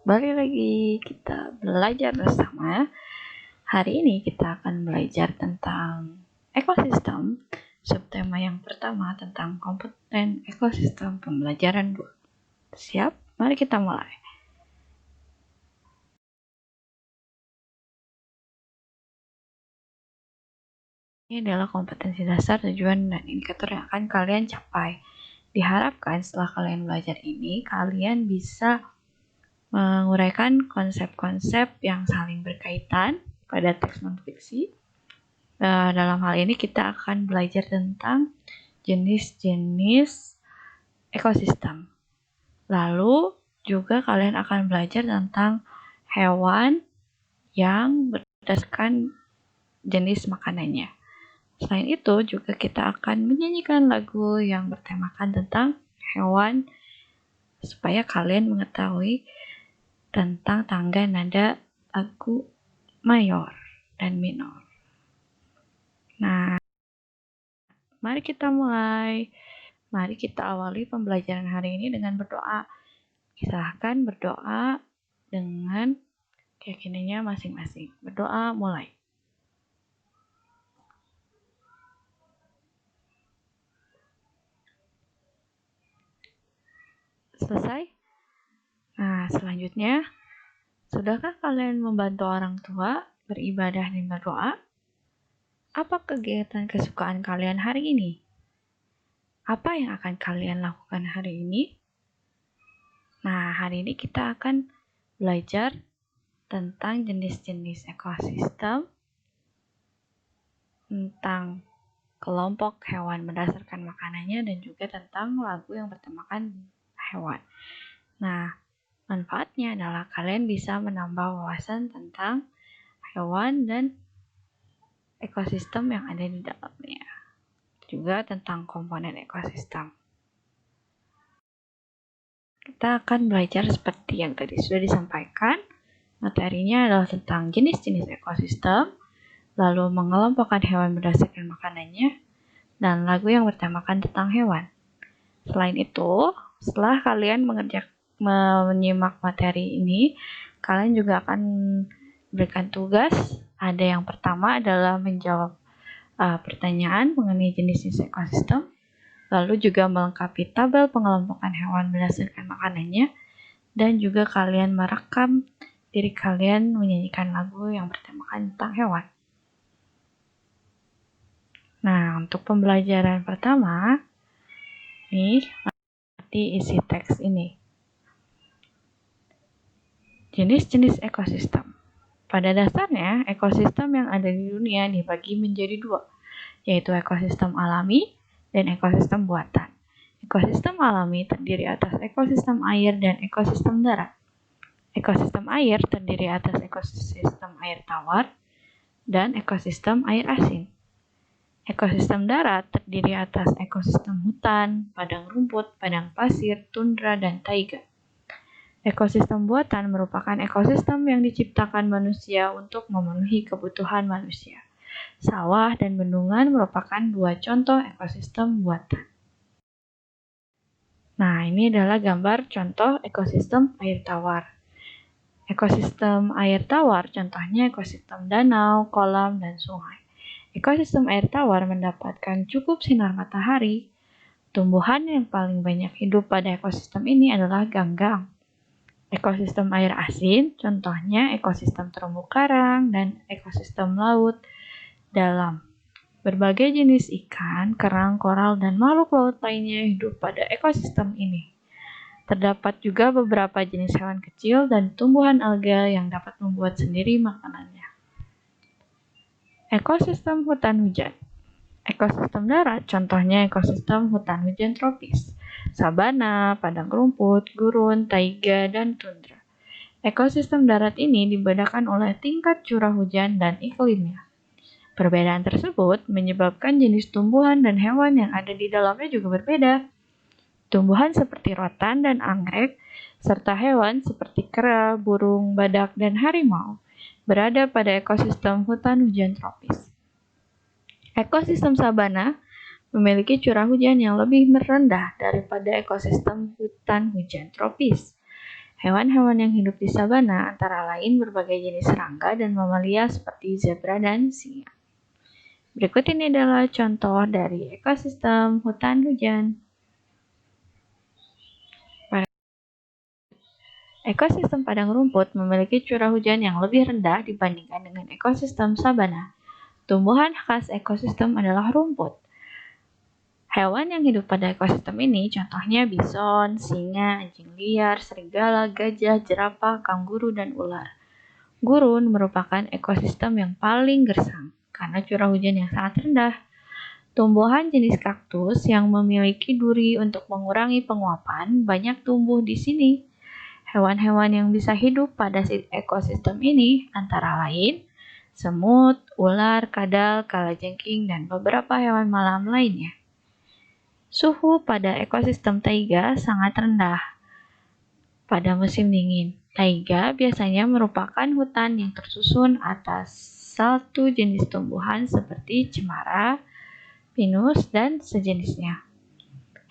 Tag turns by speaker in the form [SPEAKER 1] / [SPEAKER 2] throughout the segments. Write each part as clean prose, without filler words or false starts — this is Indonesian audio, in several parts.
[SPEAKER 1] Balik lagi kita belajar bersama. Hari ini kita akan belajar tentang ekosistem. Subtema yang pertama tentang komponen ekosistem pembelajaran 2. Siap? Mari kita mulai. Ini adalah kompetensi dasar, tujuan, dan indikator yang akan kalian capai. Diharapkan setelah kalian belajar ini, kalian bisa menguraikan konsep-konsep yang saling berkaitan pada teks non-fiksi. Dalam hal ini kita akan belajar tentang jenis-jenis ekosistem. Lalu juga kalian akan belajar tentang hewan yang berdasarkan jenis makanannya. Selain itu juga kita akan menyanyikan lagu yang bertemakan tentang hewan supaya kalian mengetahui tentang tangga nada lagu mayor dan minor. Nah, mari kita mulai. Mari kita awali pembelajaran hari ini dengan berdoa. Silahkan berdoa dengan keyakinannya masing-masing. Berdoa mulai. Selesai? Nah, selanjutnya, sudahkah kalian membantu orang tua beribadah dan berdoa? Apa kegiatan kesukaan kalian hari ini? Apa yang akan kalian lakukan hari ini? Nah, hari ini kita akan belajar tentang jenis-jenis ekosistem, tentang kelompok hewan berdasarkan makanannya, dan juga tentang lagu yang bertemakan hewan. Nah, manfaatnya adalah kalian bisa menambah wawasan tentang hewan dan ekosistem yang ada di dalamnya. Juga tentang komponen ekosistem. Kita akan belajar seperti yang tadi sudah disampaikan. Materinya adalah tentang jenis-jenis ekosistem, lalu mengelompokkan hewan berdasarkan makanannya, dan lagu yang bertemakan tentang hewan. Selain itu, setelah kalian menyimak materi ini, kalian juga akan berikan tugas. Ada yang pertama adalah menjawab pertanyaan mengenai jenis-jenis ekosistem, lalu juga melengkapi tabel pengelompokan hewan berdasarkan makanannya, dan juga kalian merekam diri kalian menyanyikan lagu yang bertemakan tentang hewan. Nah, untuk pembelajaran pertama, nih, arti isi teks ini. Jenis-jenis ekosistem. Pada dasarnya, ekosistem yang ada di dunia dibagi menjadi dua, yaitu ekosistem alami dan ekosistem buatan. Ekosistem alami terdiri atas ekosistem air dan ekosistem darat. Ekosistem air terdiri atas ekosistem air tawar dan ekosistem air asin. Ekosistem darat terdiri atas ekosistem hutan, padang rumput, padang pasir, tundra, dan taiga. Ekosistem buatan merupakan ekosistem yang diciptakan manusia untuk memenuhi kebutuhan manusia. Sawah dan bendungan merupakan dua contoh ekosistem buatan. Nah, ini adalah gambar contoh ekosistem air tawar. Ekosistem air tawar contohnya ekosistem danau, kolam, dan sungai. Ekosistem air tawar mendapatkan cukup sinar matahari. Tumbuhan yang paling banyak hidup pada ekosistem ini adalah ganggang. Ekosistem air asin contohnya ekosistem terumbu karang dan ekosistem laut dalam. Berbagai jenis ikan, kerang, koral, dan makhluk laut lainnya hidup pada ekosistem ini. Terdapat juga beberapa jenis hewan kecil dan tumbuhan alga yang dapat membuat sendiri makanannya. Ekosistem hutan hujan. Ekosistem darat contohnya ekosistem hutan hujan tropis, sabana, padang rumput, gurun, taiga, dan tundra. Ekosistem darat ini dibedakan oleh tingkat curah hujan dan iklimnya. Perbedaan tersebut menyebabkan jenis tumbuhan dan hewan yang ada di dalamnya juga berbeda. Tumbuhan seperti rotan dan anggrek, serta hewan seperti kera, burung, badak, dan harimau berada pada ekosistem hutan hujan tropis. Ekosistem sabana memiliki curah hujan yang lebih rendah daripada ekosistem hutan hujan tropis. Hewan-hewan yang hidup di sabana antara lain berbagai jenis serangga dan mamalia seperti zebra dan singa. Berikut ini adalah contoh dari ekosistem hutan hujan. Ekosistem padang rumput memiliki curah hujan yang lebih rendah dibandingkan dengan ekosistem sabana. Tumbuhan khas ekosistem adalah rumput. Hewan yang hidup pada ekosistem ini contohnya bison, singa, anjing liar, serigala, gajah, jerapah, kanguru, dan ular. Gurun merupakan ekosistem yang paling gersang karena curah hujan yang sangat rendah. Tumbuhan jenis kaktus yang memiliki duri untuk mengurangi penguapan banyak tumbuh di sini. Hewan-hewan yang bisa hidup pada ekosistem ini antara lain semut, ular, kadal, kalajengking, dan beberapa hewan malam lainnya. Suhu pada ekosistem taiga sangat rendah pada musim dingin. Taiga biasanya merupakan hutan yang tersusun atas satu jenis tumbuhan seperti cemara, pinus, dan sejenisnya.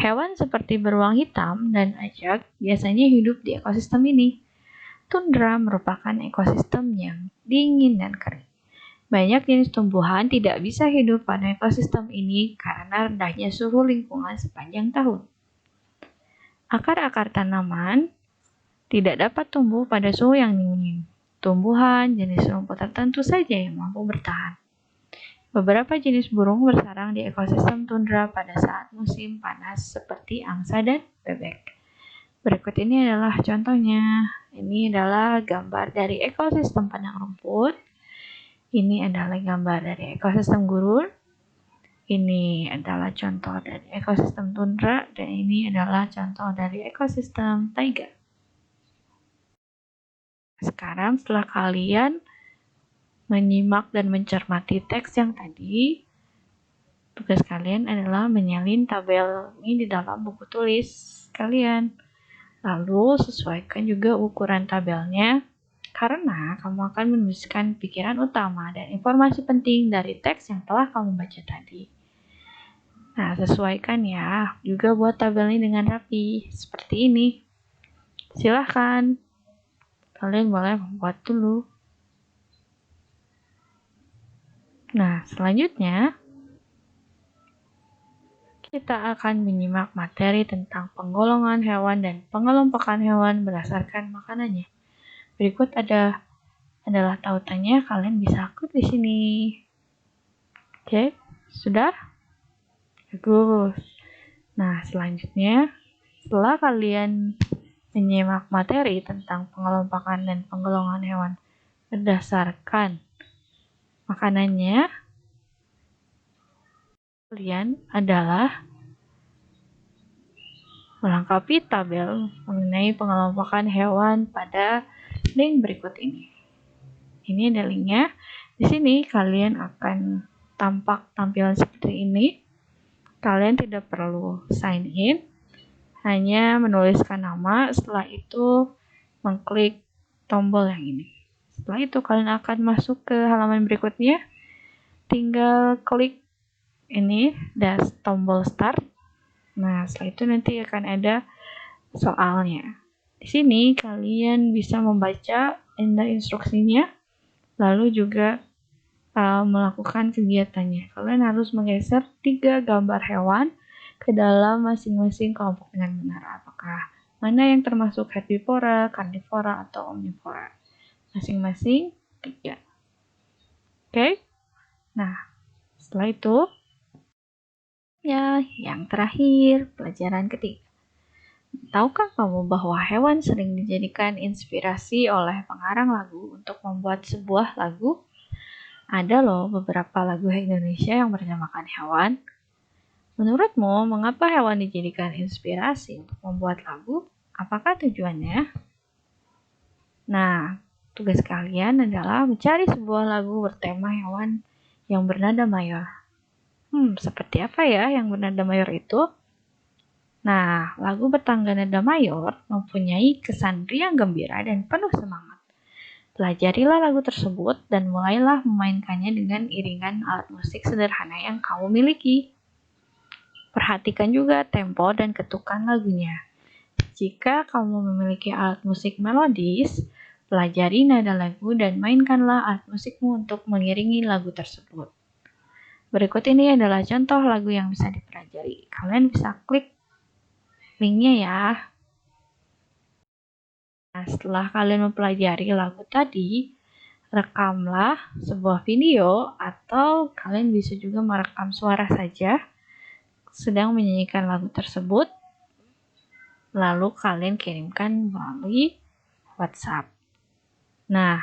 [SPEAKER 1] Hewan seperti beruang hitam dan ajak biasanya hidup di ekosistem ini. Tundra merupakan ekosistem yang dingin dan kering. Banyak jenis tumbuhan tidak bisa hidup pada ekosistem ini karena rendahnya suhu lingkungan sepanjang tahun. Akar-akar tanaman tidak dapat tumbuh pada suhu yang dingin. Tumbuhan jenis rumput tertentu saja yang mampu bertahan. Beberapa jenis burung bersarang di ekosistem tundra pada saat musim panas seperti angsa dan bebek. Berikut ini adalah contohnya. Ini adalah gambar dari ekosistem padang rumput. Ini adalah gambar dari ekosistem gurun. Ini adalah contoh dari ekosistem tundra dan ini adalah contoh dari ekosistem taiga. Sekarang setelah kalian menyimak dan mencermati teks yang tadi, tugas kalian adalah menyalin tabel ini di dalam buku tulis kalian. Lalu sesuaikan juga ukuran tabelnya karena kamu akan menuliskan pikiran utama dan informasi penting dari teks yang telah kamu baca tadi. Nah, sesuaikan ya, juga buat tabelnya dengan rapi, seperti ini. Silahkan, kalian boleh membuat dulu. Nah, selanjutnya, kita akan menyimak materi tentang penggolongan hewan dan pengelompokan hewan berdasarkan makanannya. Berikut adalah tautannya, kalian bisa klik di sini. Oke, sudah? Bagus. Nah, selanjutnya, setelah kalian menyimak materi tentang pengelompokan dan penggolongan hewan berdasarkan makanannya, kalian adalah melengkapi tabel mengenai pengelompokan hewan pada link berikut ini. Ini ada linknya. Di sini kalian akan tampilan seperti ini. Kalian tidak perlu sign in, hanya menuliskan nama, setelah itu mengklik tombol yang ini. Setelah itu kalian akan masuk ke halaman berikutnya, tinggal klik ini, tombol start. Nah, setelah itu nanti akan ada soalnya. Di sini kalian bisa membaca instruksinya, lalu juga melakukan kegiatannya. Kalian harus menggeser 3 gambar hewan ke dalam masing-masing kelompok dengan benar. Apakah mana yang termasuk herbivora, karnivora, atau omnivora? Masing-masing 3. Oke? Nah, setelah itu, ya, yang terakhir, pelajaran ketiga. Tahukah kamu bahwa hewan sering dijadikan inspirasi oleh pengarang lagu untuk membuat sebuah lagu? Ada loh beberapa lagu Indonesia yang bertemakan hewan. Menurutmu, mengapa hewan dijadikan inspirasi untuk membuat lagu? Apakah tujuannya? Nah, tugas kalian adalah mencari sebuah lagu bertema hewan yang bernada mayor. Seperti apa ya yang bernada mayor itu? Nah, lagu bertangga nada mayor mempunyai kesan riang gembira dan penuh semangat. Pelajarilah lagu tersebut dan mulailah memainkannya dengan iringan alat musik sederhana yang kamu miliki. Perhatikan juga tempo dan ketukan lagunya. jika kamu memiliki alat musik melodis, pelajari nada lagu dan mainkanlah alat musikmu untuk mengiringi lagu tersebut. Berikut ini adalah contoh lagu yang bisa dipelajari. Kalian bisa klik linknya ya. Nah, setelah kalian mempelajari lagu tadi, rekamlah sebuah video atau kalian bisa juga merekam suara saja sedang menyanyikan lagu tersebut, lalu kalian kirimkan melalui WhatsApp. Nah,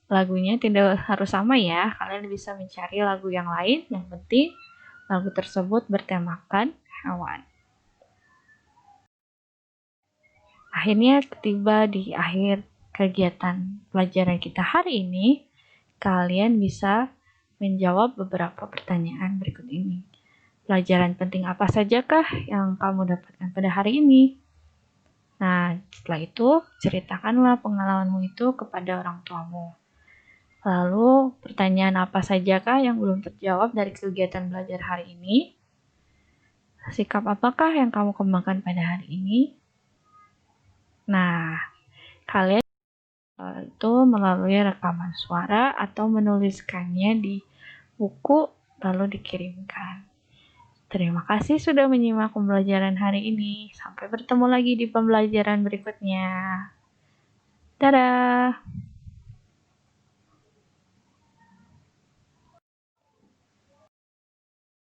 [SPEAKER 1] lagunya tidak harus sama ya, kalian bisa mencari lagu yang lain, yang penting lagu tersebut bertemakan hewan. Akhirnya tiba di akhir kegiatan pelajaran kita hari ini, kalian bisa menjawab beberapa pertanyaan berikut ini. Pelajaran penting apa sajakah yang kamu dapatkan pada hari ini? Nah, setelah itu, ceritakanlah pengalamanmu itu kepada orang tuamu. Lalu, pertanyaan apa sajakah yang belum terjawab dari kegiatan belajar hari ini? Sikap apakah yang kamu kembangkan pada hari ini? Nah, kalian itu melalui rekaman suara atau menuliskannya di buku lalu dikirimkan. Terima kasih sudah menyimak pembelajaran hari ini. Sampai bertemu lagi di pembelajaran berikutnya. Dadah!